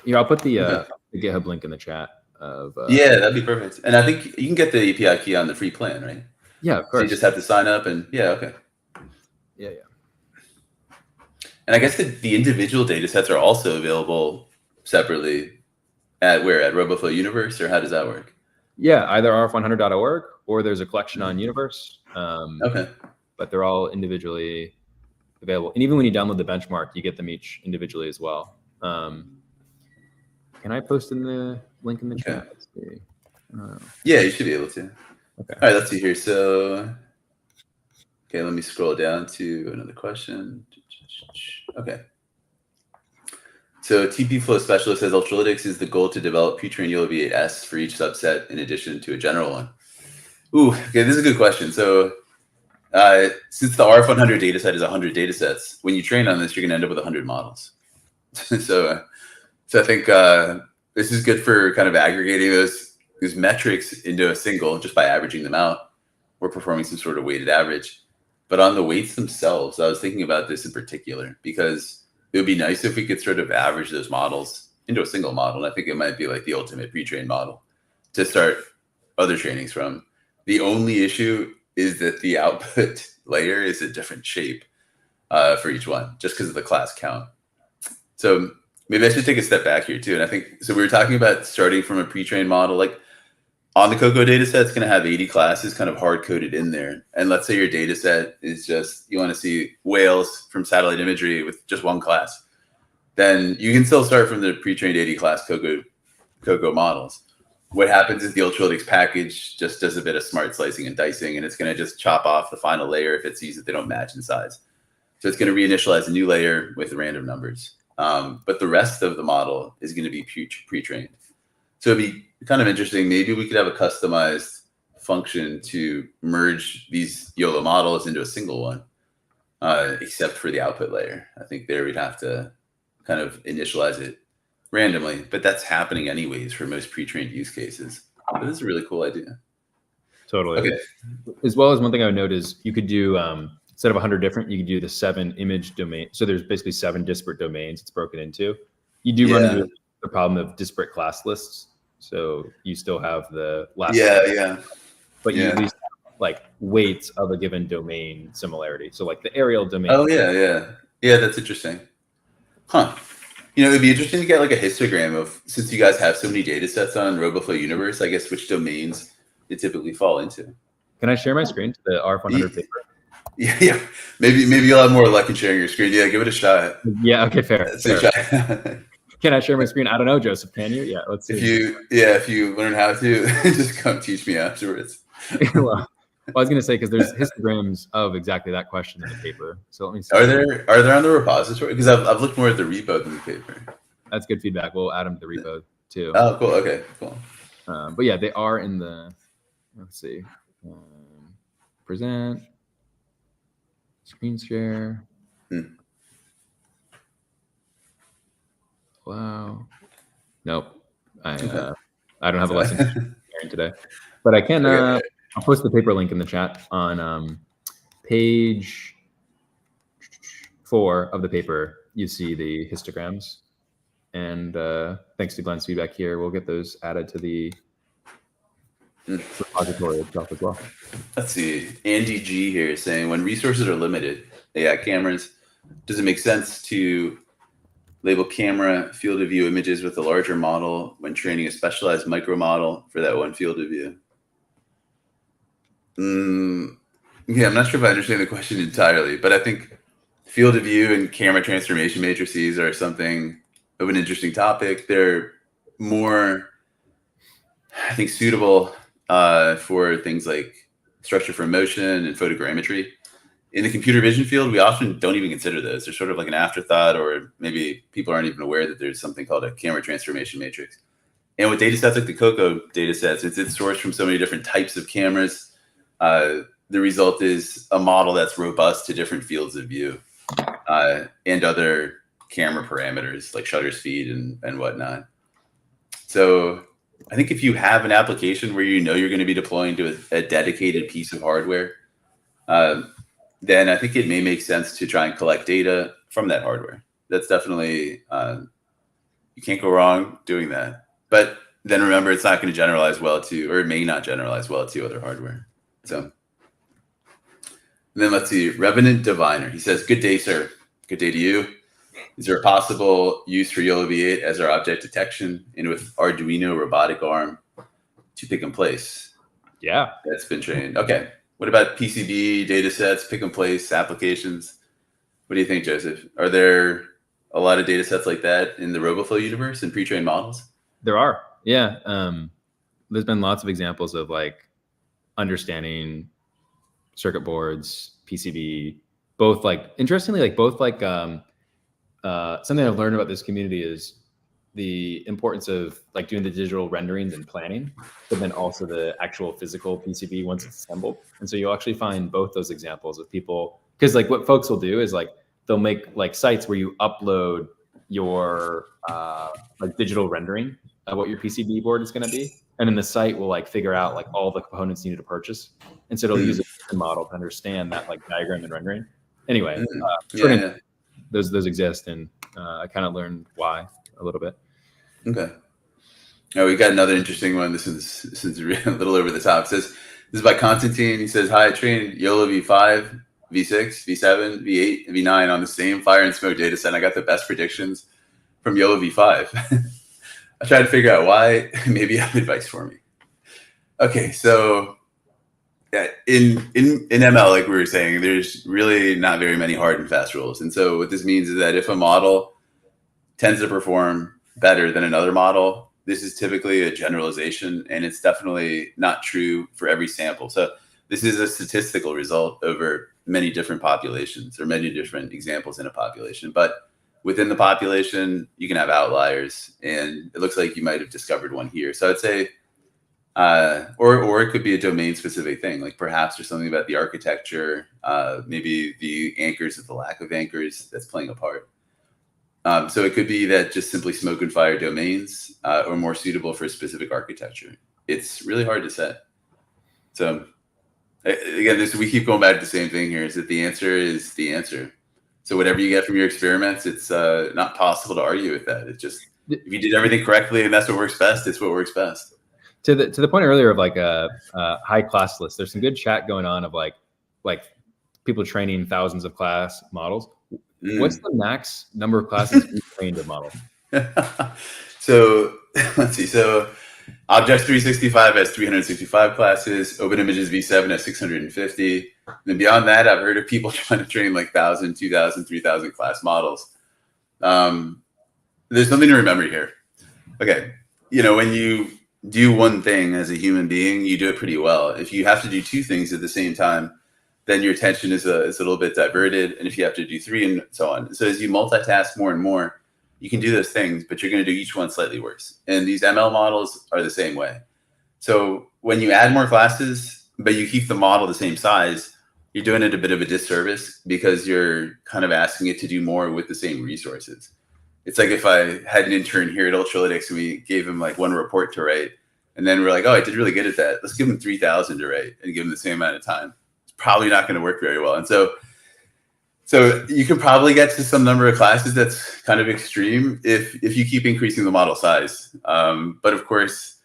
Here, I'll put the GitHub link in the chat. Yeah, that'd be perfect. And I think you can get the API key on the free plan, right? Yeah, of course. So you just have to sign up and okay. Yeah. And I guess the individual data sets are also available separately at Roboflow Universe, or how does that work? Yeah, either rf100.org or there's a collection on Universe. Okay. But they're all individually available. And even when you download the benchmark, you get them each individually as well. Can I post in the link in the chat? Let's see. Yeah, you should be able to. Okay. All right, let's see here. So, okay, let me scroll down to another question. Okay. So TP Flow Specialist says Ultralytics is the goal to develop pre-trained YOLOv8s for each subset in addition to a general one. Ooh, okay, this is a good question. So since the RF100 dataset is 100 datasets, when you train on this, you're going to end up with 100 models. So I think this is good for kind of aggregating those metrics into a single just by averaging them out or performing some sort of weighted average. But on the weights themselves, I was thinking about this in particular because it would be nice if we could sort of average those models into a single model. And I think it might be like the ultimate pre-trained model to start other trainings from. The only issue is that the output layer is a different shape for each one, just because of the class count. So maybe I should take a step back here too. And I think, so we were talking about starting from a pre-trained model, like on the Cocoa data set, it's going to have 80 classes kind of hard-coded in there. And let's say your data set is just, you want to see whales from satellite imagery with just one class. Then you can still start from the pre-trained 80 class Cocoa models. What happens is the Ultralytics package just does a bit of smart slicing and dicing, and it's going to just chop off the final layer if it sees that they don't match in size. So it's going to reinitialize a new layer with random numbers. But the rest of the model is going to be pre-trained. So it'd be kind of interesting. Maybe we could have a customized function to merge these YOLO models into a single one, except for the output layer. I think there we'd have to kind of initialize it randomly, but that's happening anyways for most pre-trained use cases. But this is a really cool idea. Totally. Okay. As well as one thing I would note is you could do, instead of 100 different, you could do the 7 image domain. So there's basically 7 disparate domains it's broken into. You do run into the problem of disparate class lists. So you still have the last but you at least have like weights of a given domain similarity. So like the aerial domain. Oh yeah, that's interesting. Huh. You know, it'd be interesting to get like a histogram of, since you guys have so many data sets on Roboflow Universe, I guess which domains they typically fall into. Can I share my screen to the RF100 paper? Yeah. Maybe you'll have more luck in sharing your screen. Yeah, give it a shot. Yeah, okay, fair. Can I share my screen? I don't know, Joseph. Can you? Yeah, let's see. If you learn how to, just come teach me afterwards. Well, I was going to say, because there's histograms of exactly that question in the paper. So let me see. Are there on the repository? Because I've looked more at the repo than the paper. That's good feedback. We'll add them to the repo too. Oh, cool. Okay, cool. But yeah, they are in the, let's see, present, screen share. Wow. Nope. I don't have a lesson today, but I can, I'll post the paper link in the chat on page 4 of the paper. You see the histograms, and thanks to Glenn's feedback here, we'll get those added to the repository itself as well. Let's see. Andy G here is saying, when resources are limited, AI cameras, does it make sense to label camera field of view images with a larger model when training a specialized micro model for that one field of view? Yeah, I'm not sure if I understand the question entirely, but I think field of view and camera transformation matrices are something of an interesting topic. They're more, I think, suitable for things like structure for motion and photogrammetry. In the computer vision field, we often don't even consider those. They're sort of like an afterthought, or maybe people aren't even aware that there's something called a camera transformation matrix. And with data sets like the Cocoa data sets, it's sourced from so many different types of cameras. The result is a model that's robust to different fields of view and other camera parameters like shutter speed and whatnot. So I think if you have an application where you know you're going to be deploying to a dedicated piece of hardware, then I think it may make sense to try and collect data from that hardware. That's definitely, you can't go wrong doing that. But then remember, it's not going to generalize well to, or it may not generalize well to other hardware. So, and then let's see, Revenant Diviner. He says, "Good day, sir. Good day to you. Is there a possible use for YOLOv8 as our object detection and with Arduino robotic arm to pick and place?" Yeah. That's been trained. Okay. What about PCB, datasets, pick and place applications? What do you think, Joseph? Are there a lot of datasets like that in the Roboflow universe and pre-trained models? There are. Yeah. There's been lots of examples of like understanding circuit boards, PCB, both like, interestingly, like both like something I've learned about this community is the importance of like doing the digital renderings and planning, but then also the actual physical PCB once it's assembled. And so you'll actually find both those examples of people, because like what folks will do is like they'll make like sites where you upload your like digital rendering of what your PCB board is going to be, and then the site will like figure out like all the components you need to purchase, and so it'll use a model to understand that like diagram and rendering. Anyway, those exist, and I kind of learned why a little bit. Okay. Now we got another interesting one. This is a little over the top. It says, this is by Constantine. He says, "Hi, I trained YOLOv5, V6, V7, V8, and V9 on the same fire and smoke data set. I got the best predictions from YOLOv5. I tried to figure out why. Maybe you have advice for me." Okay, so yeah, in ML, like we were saying, there's really not very many hard and fast rules. And so what this means is that if a model tends to perform better than another model, this is typically a generalization, and it's definitely not true for every sample. So this is a statistical result over many different populations or many different examples in a population. But within the population, you can have outliers, and it looks like you might have discovered one here. So I'd say, or it could be a domain-specific thing, like perhaps there's something about the architecture, maybe the anchors or the lack of anchors that's playing a part. So it could be that just simply smoke and fire domains are more suitable for a specific architecture. It's really hard to set. So again, we keep going back to the same thing here, is that the answer is the answer. So whatever you get from your experiments, it's not possible to argue with that. It's just, if you did everything correctly and that's what works best, it's what works best. To the point earlier of like a high class list, there's some good chat going on of like people training thousands of class models. What's the max number of classes you trained a model? So let's see. So Objects 365 has 365 classes. OpenImages V7 has 650. And then beyond that, I've heard of people trying to train like 1,000, 2,000, 3,000 class models. There's something to remember here. Okay, when you do one thing as a human being, you do it pretty well. If you have to do two things at the same time, then your attention is a little bit diverted. And if you have to do three and so on. So as you multitask more and more, you can do those things, but you're going to do each one slightly worse. And these ML models are the same way. So when you add more classes, but you keep the model the same size, you're doing it a bit of a disservice because you're kind of asking it to do more with the same resources. It's like if I had an intern here at Ultralytics and we gave him like one report to write, and then we're like, "Oh, I did really good at that. Let's give him 3,000 to write and give him the same amount of time." Probably not going to work very well. And so you can probably get to some number of classes that's kind of extreme if you keep increasing the model size. But of course,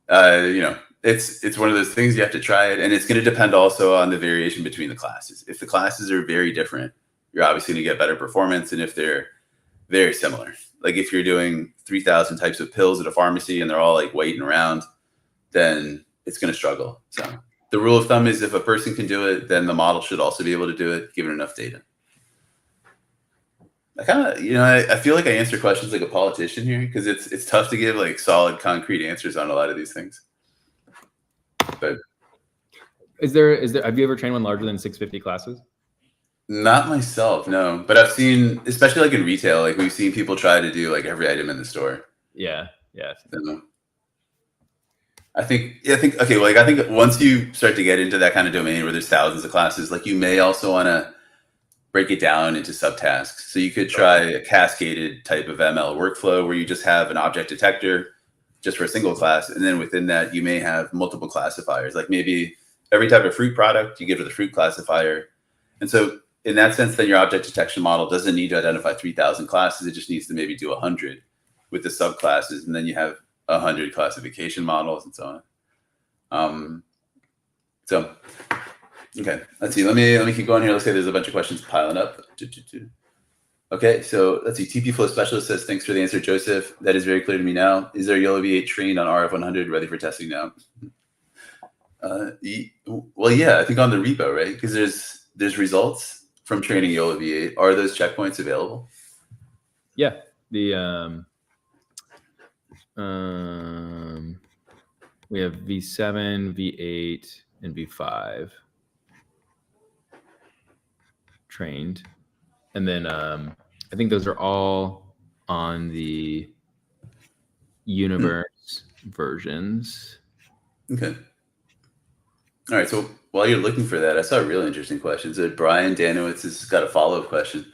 it's one of those things you have to try it, and it's going to depend also on the variation between the classes. If the classes are very different, you're obviously going to get better performance, and if they're very similar, like if you're doing 3,000 types of pills at a pharmacy and they're all like waiting around, then it's going to struggle. So the rule of thumb is if a person can do it, then the model should also be able to do it, given enough data. I kind of, I feel like I answer questions like a politician here because it's tough to give like solid, concrete answers on a lot of these things. But is there? Have you ever trained one larger than 650 classes? Not myself, no. But I've seen, especially like in retail, like we've seen people try to do like every item in the store. Yeah. So, I think okay, like I think once you start to get into that kind of domain where there's thousands of classes, like you may also want to break it down into subtasks. So you could try a cascaded type of ML workflow where you just have an object detector just for a single class. And then within that, you may have multiple classifiers. Like maybe every type of fruit product, you give it a fruit classifier. And so in that sense, then your object detection model doesn't need to identify 3,000 classes. It just needs to maybe do 100 with the subclasses. And then you have 100 classification models and so on. Okay, let's see. Let me keep going here. Let's say there's a bunch of questions piling up. Okay, so let's see. TP Flow Specialist says, thanks for the answer, Joseph. That is very clear to me now. Is there YOLOv8 trained on RF100 ready for testing now? Well, yeah, I think on the repo, right? Because there's results from training YOLOv8. Are those checkpoints available? Yeah, we have V7, V8, and V5 trained. And then I think those are all on the universe versions. Okay. All right. So while you're looking for that, I saw a really interesting question. So Brian Danowitz has got a follow-up question.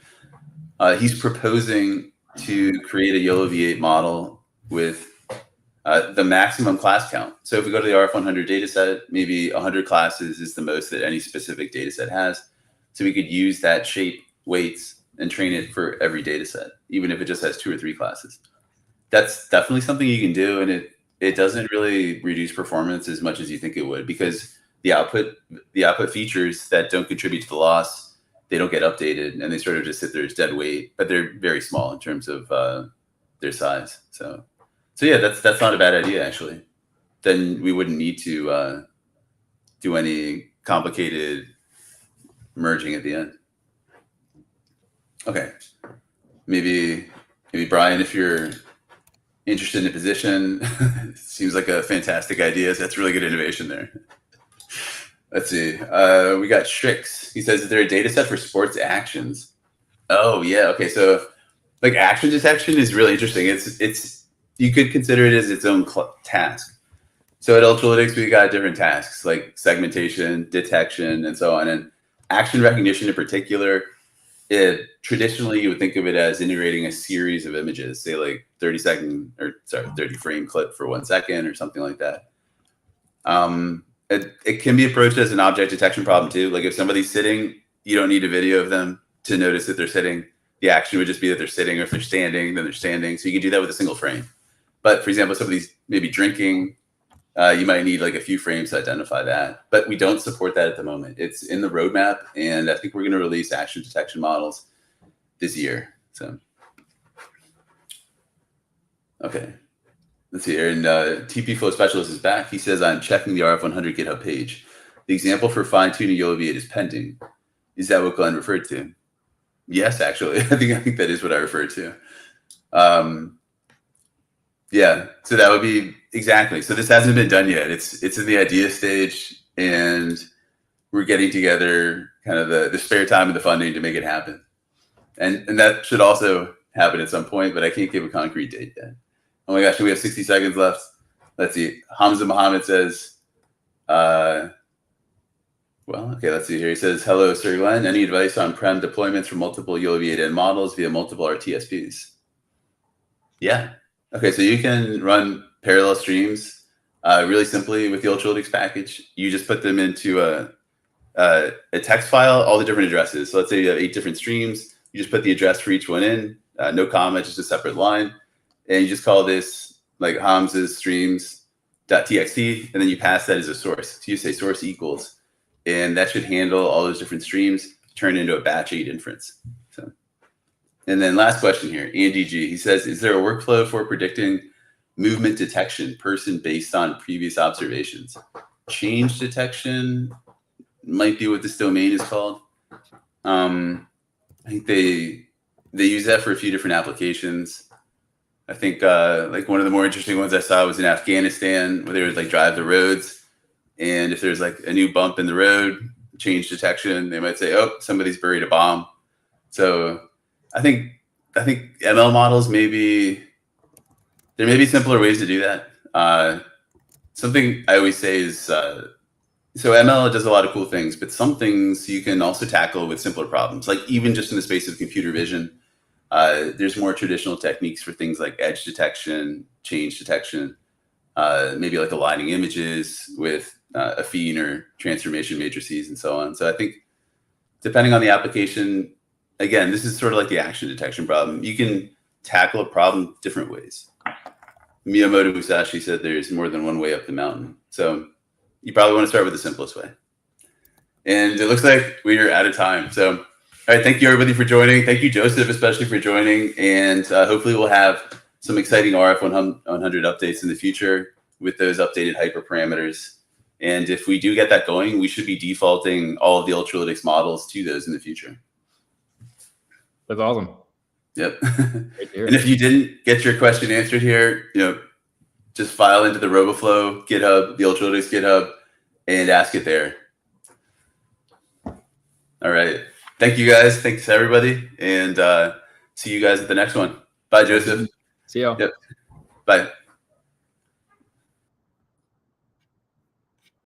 He's proposing to create a YOLOv8 model with the maximum class count. So if we go to the RF100 dataset, maybe 100 classes is the most that any specific dataset has. So we could use that shape weights and train it for every data set, even if it just has 2 or 3 classes. That's definitely something you can do, and it doesn't really reduce performance as much as you think it would, because the output features that don't contribute to the loss, they don't get updated, and they sort of just sit there as dead weight, but they're very small in terms of their size. So yeah, that's not a bad idea, actually. Then we wouldn't need to do any complicated merging at the end. Okay, maybe Brian, if you're interested in a position, seems like a fantastic idea. So that's really good innovation there. Let's see. We got Strix. He says, is there a data set for sports actions? Oh yeah. Okay. So like action detection is really interesting. It's you could consider it as its own task. So at Ultralytics, we got different tasks like segmentation, detection, and so on. And action recognition in particular, traditionally you would think of it as integrating a series of images, say like 30 frame clip for 1 second or something like that. It can be approached as an object detection problem too. Like if somebody's sitting, you don't need a video of them to notice that they're sitting. The action would just be that they're sitting, or if they're standing, then they're standing. So you can do that with a single frame. But for example, somebody's maybe drinking, you might need like a few frames to identify that. But we don't support that at the moment. It's in the roadmap, and I think we're going to release action detection models this year. So, okay. Let's see here. And TP Flow Specialist is back. He says, I'm checking the RF100 GitHub page. The example for fine-tuning YOLOv8 is pending. Is that what Glenn referred to? Yes, actually. I think that is what I referred to. Yeah, so that would be exactly. So this hasn't been done yet. It's in the idea stage, and we're getting together kind of the spare time and the funding to make it happen. And that should also happen at some point, but I can't give a concrete date yet. Oh my gosh, we have 60 seconds left. Let's see. Hamza Mohammed says, well, okay, let's see here. He says, hello, Sir Glenn. Any advice on prem deployments for multiple YOLOv8 models via multiple RTSPs? Yeah. Okay, so you can run parallel streams really simply with the Ultralytics package. You just put them into a text file, all the different addresses. So let's say you have 8 different streams. You just put the address for each one in, no comma, just a separate line. And you just call this like Hamza's streams.txt, and then you pass that as a source. So you say source equals, and that should handle all those different streams, turn into a batch 8 inference. So. And then last question here, Andy G. He says, is there a workflow for predicting movement detection person based on previous observations? Change detection might be what this domain is called. I think they use that for a few different applications. I think like one of the more interesting ones I saw was in Afghanistan, where they would like drive the roads, and if there's like a new bump in the road, change detection, they might say, oh, somebody's buried a bomb. So I think ML models there may be simpler ways to do that. Something I always say is, so ML does a lot of cool things, but some things you can also tackle with simpler problems. Like even just in the space of computer vision, there's more traditional techniques for things like edge detection, change detection. maybe like aligning images with affine or transformation matrices and so on. So I think depending on the application, again, this is sort of like the action detection problem. You can tackle a problem different ways. Miyamoto Musashi said there's more than one way up the mountain. So you probably want to start with the simplest way. And it looks like we're out of time. So, all right, thank you everybody for joining. Thank you, Joseph, especially for joining. And hopefully we'll have some exciting RF100 updates in the future with those updated hyperparameters. And if we do get that going, we should be defaulting all of the Ultralytics models to those in the future. That's awesome. Yep. And if you didn't get your question answered here, just file into the Roboflow GitHub, the Ultralytics GitHub, and ask it there. All right. Thank you guys. Thanks everybody. And see you guys at the next one. Bye, Joseph. See y'all. Yep. Bye.